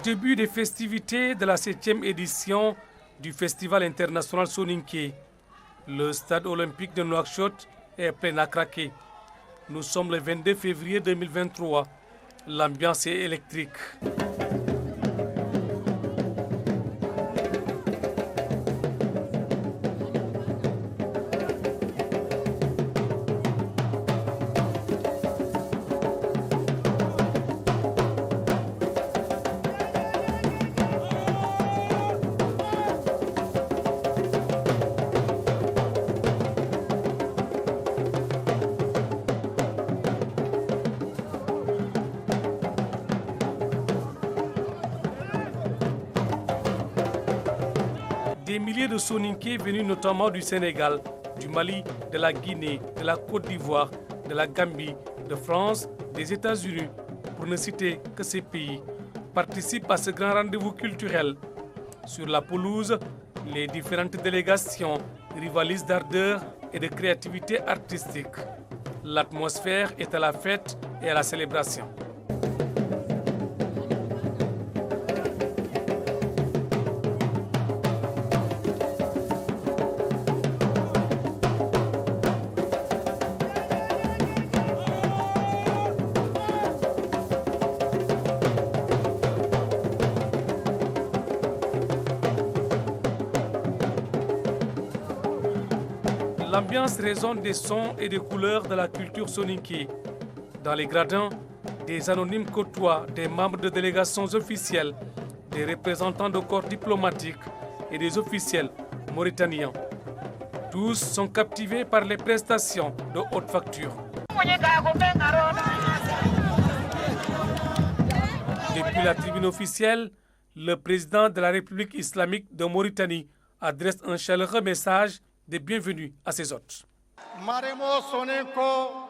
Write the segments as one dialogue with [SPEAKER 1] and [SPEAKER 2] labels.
[SPEAKER 1] Début des festivités de la 7e édition du Festival international Soninké. Le stade olympique de Nouakchott est plein à craquer. Nous sommes le 22 février 2023. L'ambiance est électrique. Des milliers de Soninké venus notamment du Sénégal, du Mali, de la Guinée, de la Côte d'Ivoire, de la Gambie, de France, des États-Unis, pour ne citer que ces pays, participent à ce grand rendez-vous culturel. Sur la pelouse, les différentes délégations rivalisent d'ardeur et de créativité artistique. L'atmosphère est à la fête et à la célébration. L'ambiance résonne des sons et des couleurs de la culture soninké. Dans les gradins, des anonymes côtoient des membres de délégations officielles, des représentants de corps diplomatiques et des officiels mauritaniens. Tous sont captivés par les prestations de haute facture. Depuis la tribune officielle, le président de la République islamique de Mauritanie adresse un chaleureux message de bienvenue à ses hôtes.
[SPEAKER 2] Maremo Sonenko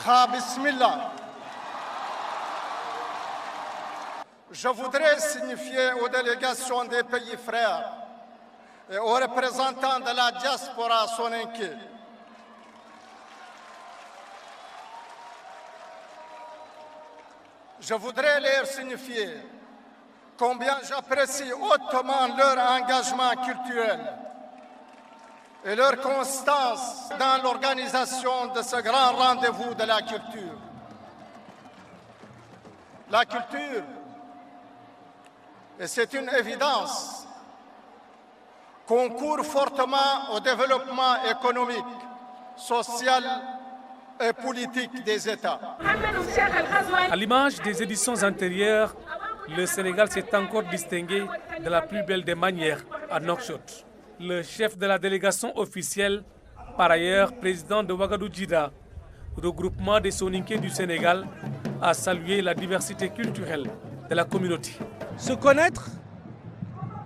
[SPEAKER 2] Kha Bismillah. Je voudrais signifier aux délégations des pays frères et aux représentants de la diaspora sonenké je voudrais leur signifier combien j'apprécie hautement leur engagement culturel et leur constance dans l'organisation de ce grand rendez-vous de la culture. La culture, et c'est une évidence, concourt fortement au développement économique, social et politique des États.
[SPEAKER 1] À l'image des éditions antérieures, le Sénégal s'est encore distingué de la plus belle des manières à Nouakchott. Le chef de la délégation officielle, par ailleurs président de Ouagadougou Djida, regroupement des Soninké du Sénégal, a salué la diversité culturelle de la communauté.
[SPEAKER 3] Se connaître,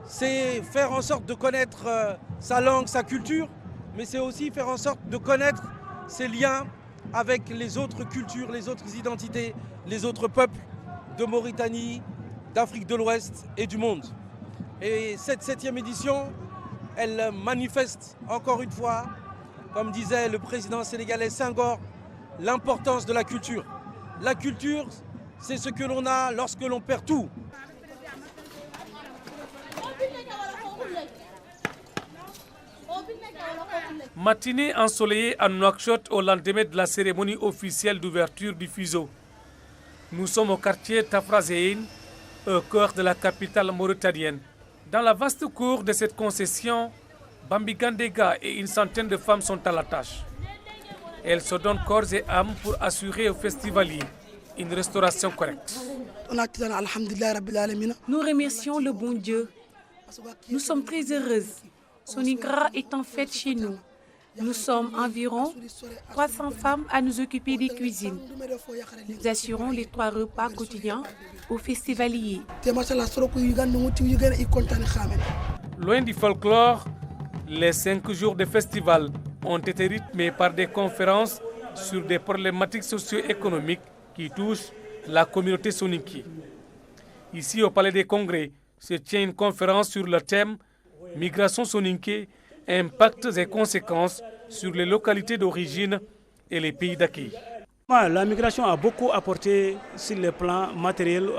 [SPEAKER 3] c'est faire en sorte de connaître sa langue, sa culture, mais c'est aussi faire en sorte de connaître ses liens avec les autres cultures, les autres identités, les autres peuples de Mauritanie, d'Afrique de l'Ouest et du monde. Et cette 7e édition, elle manifeste encore une fois, comme disait le président sénégalais Senghor, l'importance de la culture. La culture, c'est ce que l'on a lorsque l'on perd tout.
[SPEAKER 1] Matinée ensoleillée à Nouakchott au lendemain de la cérémonie officielle d'ouverture du FUSO. Nous sommes au quartier Tafrazéine, au cœur de la capitale mauritanienne. Dans la vaste cour de cette concession, Bambi Gandega et une centaine de femmes sont à la tâche. Elles se donnent corps et âme pour assurer aux festivaliers une restauration correcte.
[SPEAKER 4] Nous remercions le bon Dieu. Nous sommes très heureuses. Soningra est en fête chez nous. Nous sommes environ 300 femmes à nous occuper des cuisines. Nous assurons les 3 repas quotidiens aux festivaliers.
[SPEAKER 1] Loin du folklore, les 5 jours de festival ont été rythmés par des conférences sur des problématiques socio-économiques qui touchent la communauté soninké. Ici, au Palais des Congrès, se tient une conférence sur le thème « Migration soninké, impacts et conséquences sur les localités d'origine et les pays d'accueil ».
[SPEAKER 5] La migration a beaucoup apporté sur le plan matériel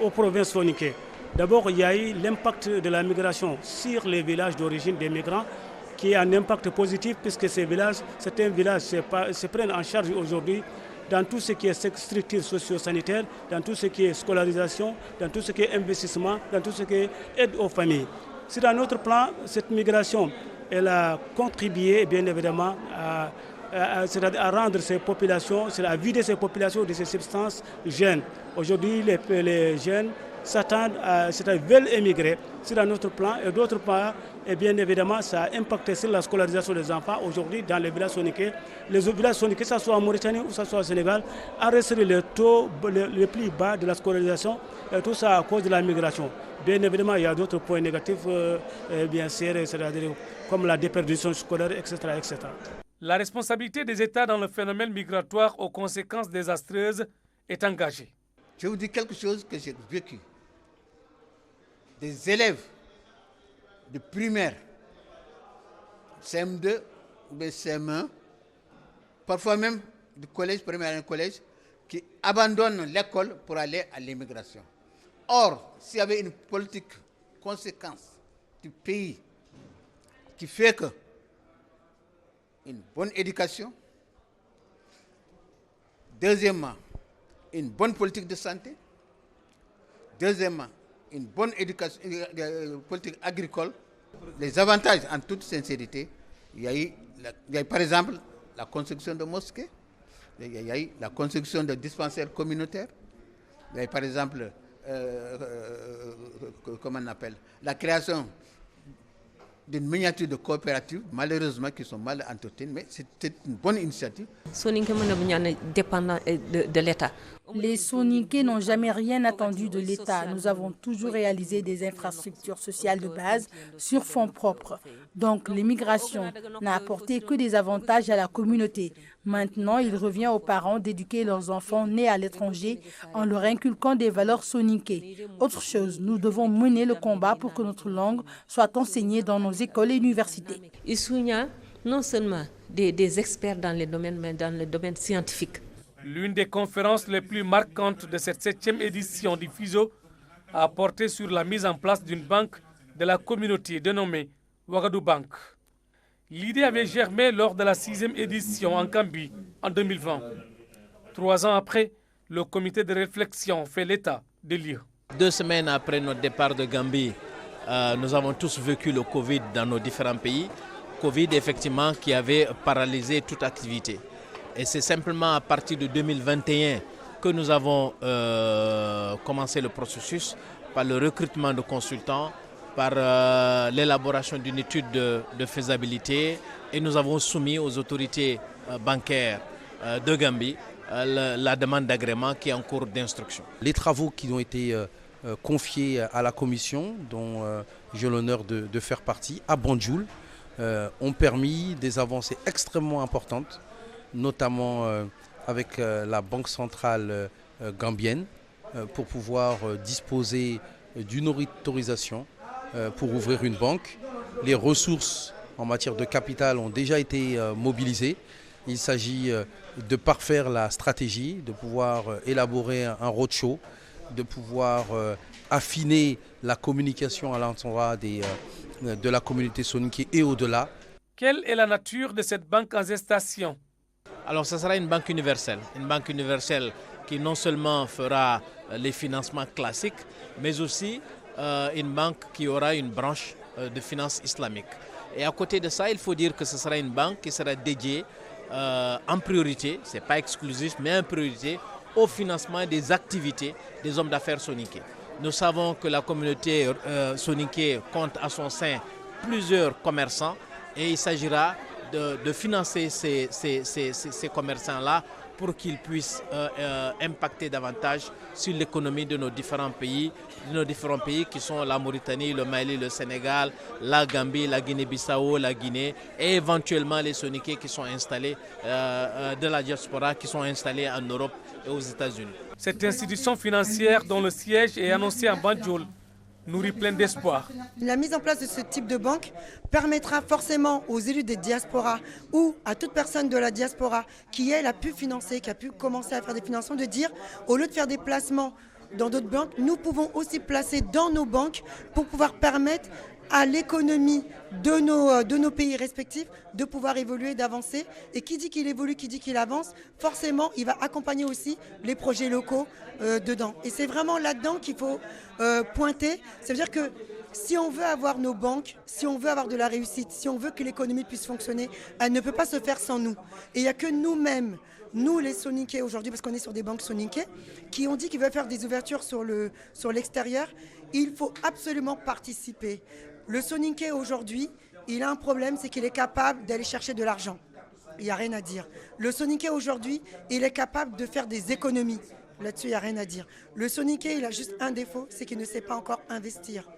[SPEAKER 5] aux provinces soninké. D'abord, il y a eu l'impact de la migration sur les villages d'origine des migrants, qui est un impact positif puisque ces villages, certains villages se prennent en charge aujourd'hui dans tout ce qui est structure socio-sanitaire, dans tout ce qui est scolarisation, dans tout ce qui est investissement, dans tout ce qui est aide aux familles. Sur un autre plan, cette migration, elle a contribué bien évidemment à rendre ces populations, à vider ces populations de ces substances jeunes. Aujourd'hui, les jeunes veulent émigrer sur un autre plan et d'autre part, et bien évidemment, ça a impacté sur la scolarisation des enfants. Aujourd'hui, dans les villages soninké, que ce soit en Mauritanie ou que ce soit au Sénégal, a resté le taux le plus bas de la scolarisation, et tout ça à cause de la migration. Bien évidemment, il y a d'autres points négatifs, bien sûr, c'est-à-dire comme la déperdition scolaire, etc., etc.
[SPEAKER 1] La responsabilité des États dans le phénomène migratoire aux conséquences désastreuses est engagée.
[SPEAKER 6] Je vous dis quelque chose que j'ai vécu. Des élèves de primaire, CM2 ou CM1, parfois même du collège, primaire et collège, qui abandonnent l'école pour aller à l'immigration. Or, s'il y avait une politique conséquence du pays qui fait que une bonne éducation, deuxièmement, une bonne politique de santé, deuxièmement, une bonne éducation, politique agricole, les avantages en toute sincérité, il y a eu par exemple la construction de mosquées, il y a eu la construction de dispensaires communautaires, il y a eu par exemple comment on appelle, la création d'une miniature de coopératives, malheureusement qui sont mal entretenues, mais c'était une bonne initiative.
[SPEAKER 7] De l'État.
[SPEAKER 8] Les Soninké n'ont jamais rien attendu de l'État. Nous avons toujours réalisé des infrastructures sociales de base sur fonds propres. Donc l'immigration n'a apporté que des avantages à la communauté. Maintenant, il revient aux parents d'éduquer leurs enfants nés à l'étranger en leur inculquant des valeurs soninké. Autre chose, nous devons mener le combat pour que notre langue soit enseignée dans nos écoles et universités.
[SPEAKER 7] Issounia, non seulement des experts dans les domaines, mais dans le domaine scientifique.
[SPEAKER 1] L'une des conférences les plus marquantes de cette 7e édition du FISO a porté sur la mise en place d'une banque de la communauté dénommée Ouagadougou Bank. L'idée avait germé lors de la 6e édition en Gambie en 2020. 3 ans après, le comité de réflexion fait l'état des lieux.
[SPEAKER 9] 2 semaines après notre départ de Gambie, nous avons tous vécu le Covid dans nos différents pays. Covid, effectivement, qui avait paralysé toute activité. Et c'est simplement à partir de 2021 que nous avons commencé le processus par le recrutement de consultants, par l'élaboration d'une étude de faisabilité, et nous avons soumis aux autorités bancaires de Gambie la demande d'agrément qui est en cours d'instruction.
[SPEAKER 3] Les travaux qui ont été confiés à la commission, dont j'ai l'honneur de faire partie, à Banjul, ont permis des avancées extrêmement importantes, notamment avec la Banque centrale gambienne, pour pouvoir disposer d'une autorisation pour ouvrir une banque. Les ressources en matière de capital ont déjà été mobilisées. Il s'agit de parfaire la stratégie, de pouvoir élaborer un roadshow, de pouvoir affiner la communication à l'endroit de la communauté soninké et au-delà.
[SPEAKER 1] Quelle est la nature de cette banque en gestation?
[SPEAKER 9] Alors ce sera une banque universelle qui non seulement fera les financements classiques, mais aussi une banque qui aura une branche de finance islamique. Et à côté de ça, il faut dire que ce sera une banque qui sera dédiée en priorité, ce n'est pas exclusif, mais en priorité au financement des activités des hommes d'affaires soninké. Nous savons que la communauté soninké compte à son sein plusieurs commerçants et il s'agira de financer ces commerçants-là pour qu'ils puissent impacter davantage sur l'économie de nos différents pays qui sont la Mauritanie, le Mali, le Sénégal, la Gambie, la Guinée-Bissau, la Guinée et éventuellement les Soninké qui sont installés de la diaspora, qui sont installés en Europe et aux États-Unis.
[SPEAKER 1] Cette institution financière dont le siège est annoncé à Banjul nourrit plein d'espoir.
[SPEAKER 10] La mise en place de ce type de banque permettra forcément aux élus des diasporas ou à toute personne de la diaspora qui, elle, a pu financer, qui a pu commencer à faire des financements, de dire, au lieu de faire des placements dans d'autres banques, nous pouvons aussi placer dans nos banques pour pouvoir permettre à l'économie de nos pays respectifs de pouvoir évoluer, d'avancer. Et qui dit qu'il évolue, qui dit qu'il avance, forcément, il va accompagner aussi les projets locaux dedans. Et c'est vraiment là-dedans qu'il faut pointer. Ça veut dire que si on veut avoir nos banques, si on veut avoir de la réussite, si on veut que l'économie puisse fonctionner, elle ne peut pas se faire sans nous. Et il n'y a que nous-mêmes, nous les Soninké aujourd'hui, parce qu'on est sur des banques Soninké, qui ont dit qu'ils veulent faire des ouvertures sur l'extérieur. Il faut absolument participer. Le Soninké aujourd'hui, il a un problème, c'est qu'il est capable d'aller chercher de l'argent. Il n'y a rien à dire. Le Soninké aujourd'hui, il est capable de faire des économies. Là-dessus, il n'y a rien à dire. Le Soninké, il a juste un défaut, c'est qu'il ne sait pas encore investir.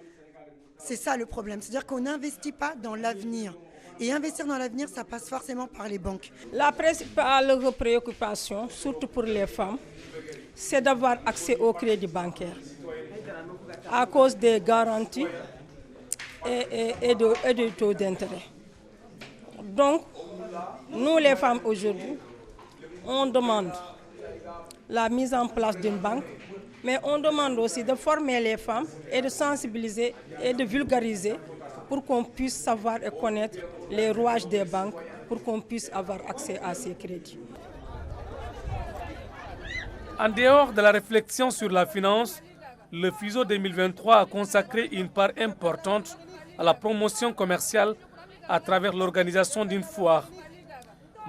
[SPEAKER 10] C'est ça le problème. C'est-à-dire qu'on n'investit pas dans l'avenir. Et investir dans l'avenir, ça passe forcément par les banques.
[SPEAKER 11] La principale préoccupation, surtout pour les femmes, c'est d'avoir accès au crédit bancaire à cause des garanties et des taux d'intérêt. Donc, nous les femmes aujourd'hui, on demande la mise en place d'une banque, mais on demande aussi de former les femmes et de sensibiliser et de vulgariser pour qu'on puisse savoir et connaître les rouages des banques, pour qu'on puisse avoir accès à ces crédits.
[SPEAKER 1] En dehors de la réflexion sur la finance, le FISO 2023 a consacré une part importante à la promotion commerciale à travers l'organisation d'une foire.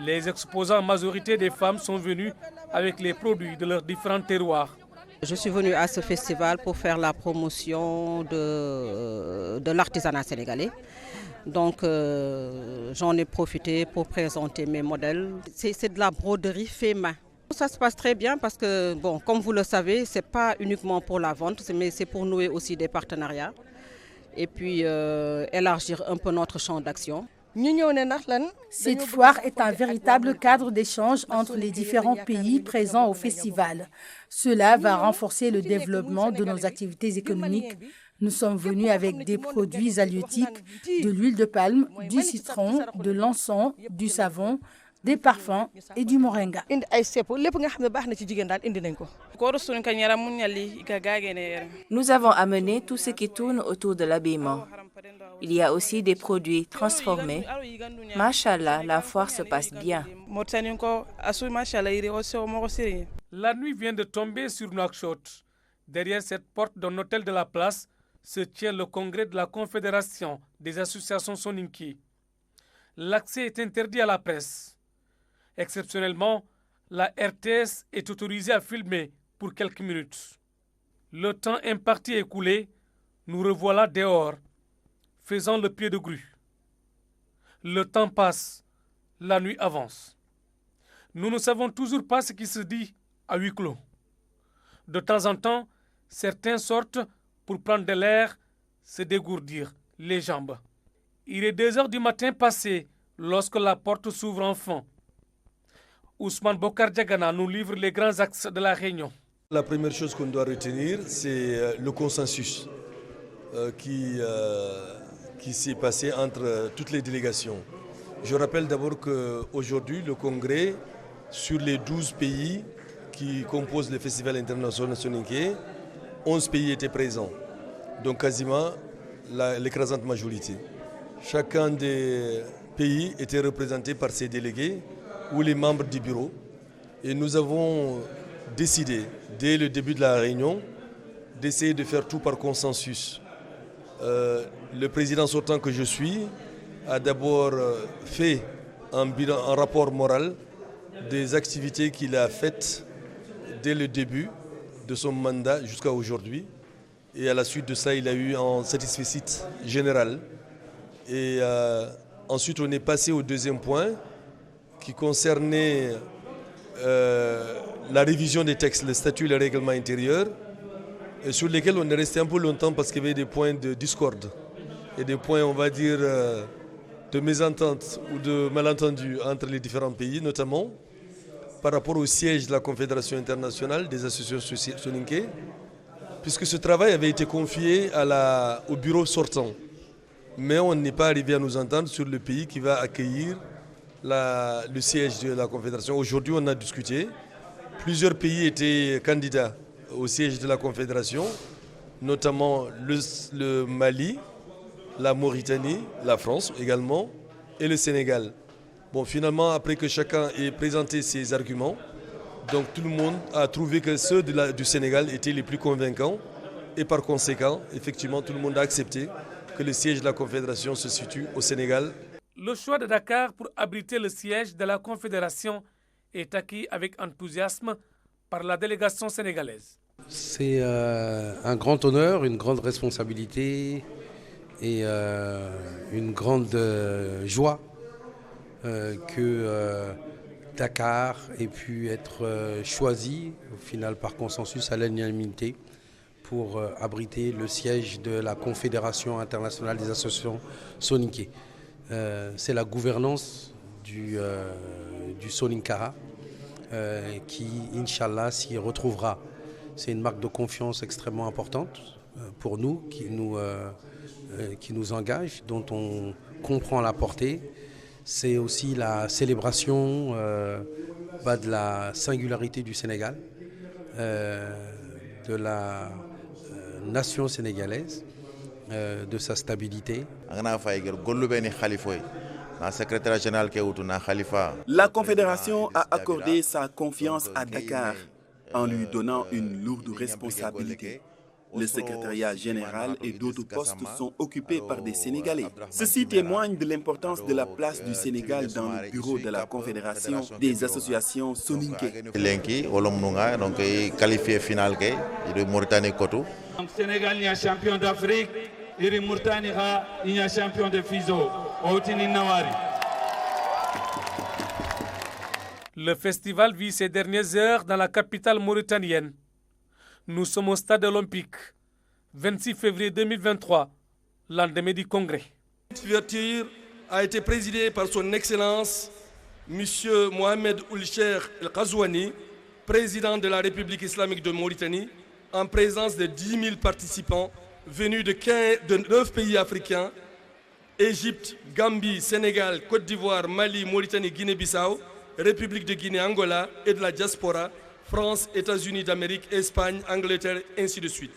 [SPEAKER 1] Les exposants, en majorité des femmes, sont venus avec les produits de leurs différents terroirs.
[SPEAKER 12] Je suis venue à ce festival pour faire la promotion de l'artisanat sénégalais. Donc j'en ai profité pour présenter mes modèles. C'est de la broderie fait main. Ça se passe très bien parce que, bon, comme vous le savez, ce n'est pas uniquement pour la vente, mais c'est pour nouer aussi des partenariats et puis élargir un peu notre champ d'action.
[SPEAKER 8] Cette foire est un véritable cadre d'échange entre les différents pays présents au festival. Cela va renforcer le développement de nos activités économiques. Nous sommes venus avec des produits halieutiques, de l'huile de palme, du citron, de l'encens, du savon, des parfums et du moringa.
[SPEAKER 13] Nous avons amené tout ce qui tourne autour de l'habillement. Il y a aussi des produits transformés. Machallah, la foire se passe bien.
[SPEAKER 1] La nuit vient de tomber sur Nouakchott. Derrière cette porte d'un hôtel de la place se tient le congrès de la Confédération des associations soninké. L'accès est interdit à la presse. Exceptionnellement, la RTS est autorisée à filmer pour quelques minutes. Le temps imparti écoulé, nous revoilà dehors, faisant le pied de grue. Le temps passe, la nuit avance. Nous ne savons toujours pas ce qui se dit à huis clos. De temps en temps, certains sortent pour prendre de l'air, se dégourdir les jambes. Il est 2 heures du matin passé lorsque la porte s'ouvre enfin. Ousmane Bokar Diagana nous livre les grands axes de la réunion.
[SPEAKER 14] La première chose qu'on doit retenir, c'est le consensus qui s'est passé entre toutes les délégations. Je rappelle d'abord qu'aujourd'hui, le congrès, sur les 12 pays qui composent le Festival international soninké, 11 pays étaient présents, donc quasiment l'écrasante majorité. Chacun des pays était représenté par ses délégués ou les membres du bureau. Et nous avons décidé, dès le début de la réunion, d'essayer de faire tout par consensus. Le président sortant que je suis a d'abord fait un rapport moral des activités qu'il a faites dès le début de son mandat jusqu'à aujourd'hui. Et à la suite de ça, il a eu un satisfecit général. Et ensuite, on est passé au deuxième point qui concernait la révision des textes, le statut et le règlement intérieur, et sur lesquels on est resté un peu longtemps parce qu'il y avait des points de discorde et des points, on va dire, de mésentente ou de malentendu entre les différents pays, notamment par rapport au siège de la Confédération internationale des associations soninké, puisque ce travail avait été confié au bureau sortant. Mais on n'est pas arrivé à nous entendre sur le pays qui va accueillir le siège de la Confédération. Aujourd'hui, on a discuté. Plusieurs pays étaient candidats au siège de la Confédération, notamment le Mali, la Mauritanie, la France également, et le Sénégal. Bon, finalement, après que chacun ait présenté ses arguments, donc tout le monde a trouvé que ceux du Sénégal étaient les plus convaincants. Et par conséquent, effectivement, tout le monde a accepté que le siège de la Confédération se situe au Sénégal.
[SPEAKER 1] Le choix de Dakar pour abriter le siège de la Confédération est acquis avec enthousiasme par la délégation sénégalaise.
[SPEAKER 3] C'est un grand honneur, une grande responsabilité et une grande joie que Dakar ait pu être choisi, au final par consensus à l'unanimité, pour abriter le siège de la Confédération internationale des associations soninké. C'est la gouvernance du Soninkara qui, Inch'Allah, s'y retrouvera. C'est une marque de confiance extrêmement importante pour nous, qui nous engage, dont on comprend la portée. C'est aussi la célébration de la singularité du Sénégal, de la nation sénégalaise, de sa stabilité.
[SPEAKER 15] La Confédération a accordé sa confiance à Dakar en lui donnant une lourde responsabilité. Le secrétariat général et d'autres postes sont occupés par des Sénégalais. Ceci témoigne de l'importance de la place du Sénégal dans le bureau de la Confédération des associations soninké.
[SPEAKER 16] Sénégal est champion d'Afrique, et Mauritanie est champion de FISO.
[SPEAKER 1] Le festival vit ses dernières heures dans la capitale mauritanienne. Nous sommes au stade olympique, 26 février 2023, lendemain du congrès.
[SPEAKER 14] L'ouverture a été présidée par son Excellence, M. Mohamed Ould-Cheikh El Ghazouani, président de la République islamique de Mauritanie, en présence de 10 000 participants venus de 9 pays africains, Égypte, Gambie, Sénégal, Côte d'Ivoire, Mali, Mauritanie, Guinée-Bissau, République de Guinée, Angola et de la diaspora, France, États-Unis d'Amérique, Espagne, Angleterre, ainsi de suite.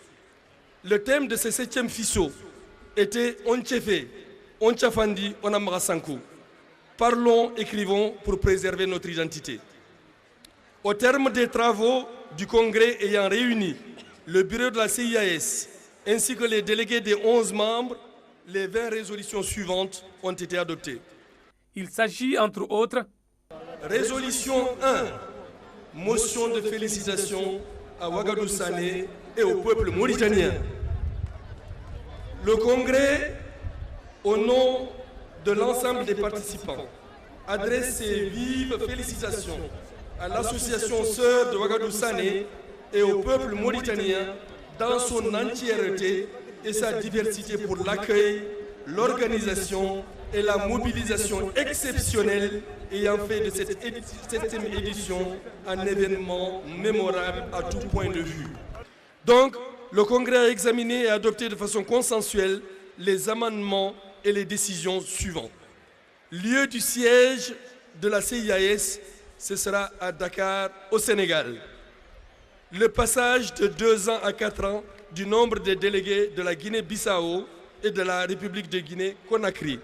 [SPEAKER 14] Le thème de ce 7e FISO était « Onchefe, Onchafandi, Onamrasankou ». Parlons, écrivons pour préserver notre identité. Au terme des travaux du congrès ayant réuni le bureau de la CIAS ainsi que les délégués des 11 membres, les 20 résolutions suivantes ont été adoptées.
[SPEAKER 1] Il s'agit entre autres
[SPEAKER 14] Résolution 1. Motion de félicitations à Ouagadou Sané et au peuple mauritanien. Le Congrès, au nom de l'ensemble des participants, adresse ses vives félicitations à l'association Sœurs de Ouagadou Sané et au peuple mauritanien dans son entièreté et sa diversité pour l'accueil, l'organisation et la mobilisation exceptionnelle ayant fait de cette 7e édition un événement mémorable à tout point de vue. Donc, le Congrès a examiné et adopté de façon consensuelle les amendements et les décisions suivantes. Lieu du siège de la CIAS, ce sera à Dakar, au Sénégal. Le passage de 2 ans à 4 ans du nombre des délégués de la Guinée-Bissau et de la République de Guinée-Conakry.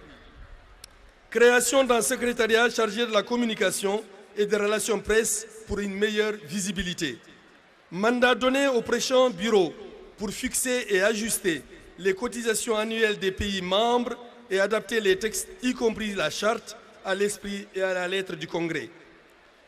[SPEAKER 14] Création d'un secrétariat chargé de la communication et des relations presse pour une meilleure visibilité. Mandat donné au prochain bureau pour fixer et ajuster les cotisations annuelles des pays membres et adapter les textes, y compris la charte, à l'esprit et à la lettre du Congrès.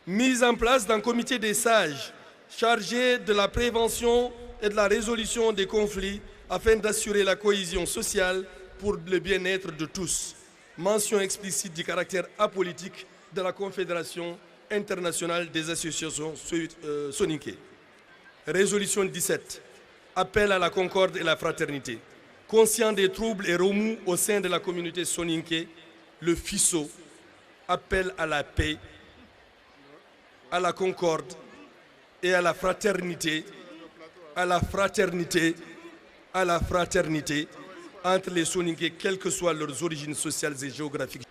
[SPEAKER 14] Mise en place d'un comité des sages chargé de la prévention et de la résolution des conflits afin d'assurer la cohésion sociale pour le bien-être de tous. Mention explicite du caractère apolitique de la Confédération internationale des associations soninké. Résolution 17. Appel à la concorde et la fraternité. Conscient des troubles et remous au sein de la communauté soninké, le FISO appelle à la paix, à la concorde et à la fraternité à la fraternité entre les Soninké, quelles que soient leurs origines sociales et géographiques.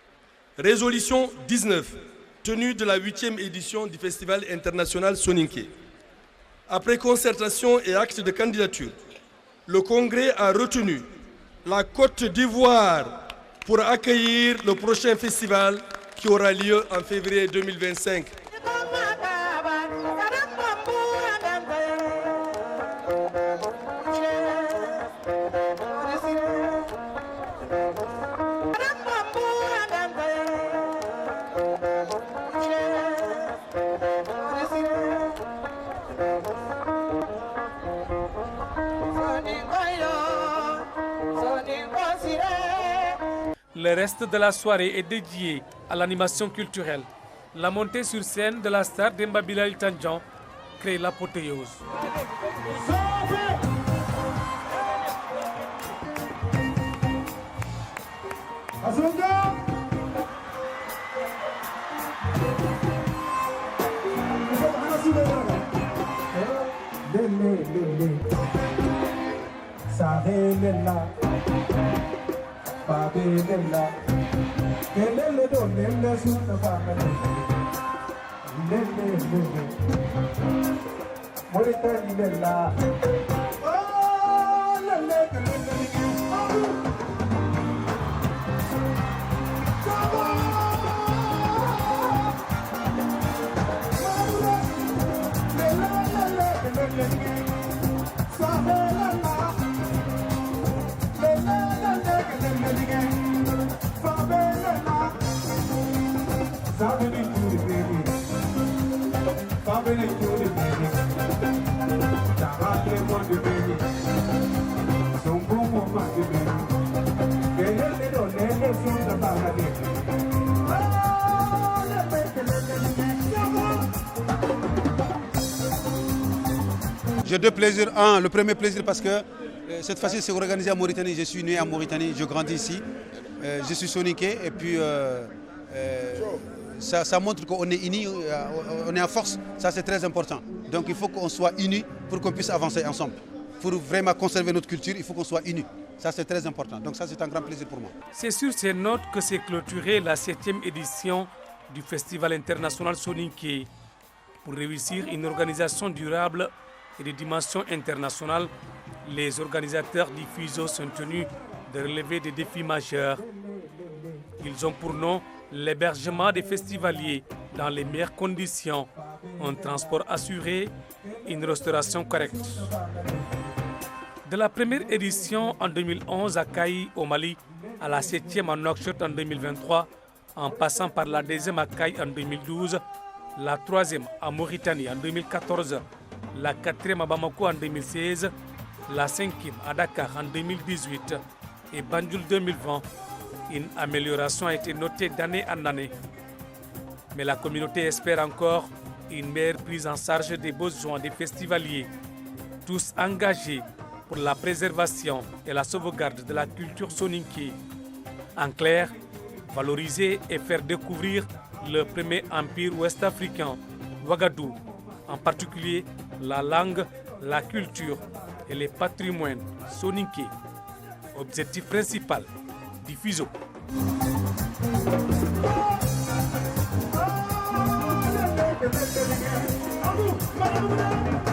[SPEAKER 14] Résolution 19, tenue de la 8e édition du Festival international Soninké. Après concertation et acte de candidature, le Congrès a retenu la Côte d'Ivoire pour accueillir le prochain festival qui aura lieu en février 2025.
[SPEAKER 1] Le reste de la soirée est dédié à l'animation culturelle. La montée sur scène de la star Demba Bilal Tandjan crée l'apothéose.
[SPEAKER 17] J'ai deux plaisirs. Un, le premier plaisir parce que cette fois-ci c'est organisé en Mauritanie. Je suis né en Mauritanie, je grandis ici. Je suis soninké et puis ça montre qu'on est unis, on est en force. Ça c'est très important. Donc il faut qu'on soit unis pour qu'on puisse avancer ensemble. Pour vraiment conserver notre culture, il faut qu'on soit unis. Ça c'est très important. Donc ça c'est un grand plaisir pour moi.
[SPEAKER 1] C'est sur ces notes que s'est clôturée la 7e édition du Festival international Soninké. Pour réussir une organisation durable et de dimension internationale, les organisateurs du FUSO sont tenus de relever des défis majeurs. Ils ont pour nom l'hébergement des festivaliers dans les meilleures conditions, un transport assuré, une restauration correcte. De la première édition en 2011 à Kaï au Mali, à la 7e en Nouakchott en 2023, en passant par la 2e à Kaï en 2012, la 3e à Mauritanie en 2014, la 4e à Bamako en 2016, la 5e à Dakar en 2018 et Banjul 2020. Une amélioration a été notée d'année en année. Mais la communauté espère encore une meilleure prise en charge des besoins des festivaliers, tous engagés pour la préservation et la sauvegarde de la culture soninké. En clair, valoriser et faire découvrir le premier empire ouest-africain, Ouagadougou, en particulier la langue, la culture et les patrimoines soninké. Objectif principal du FUSO.
[SPEAKER 18] Madame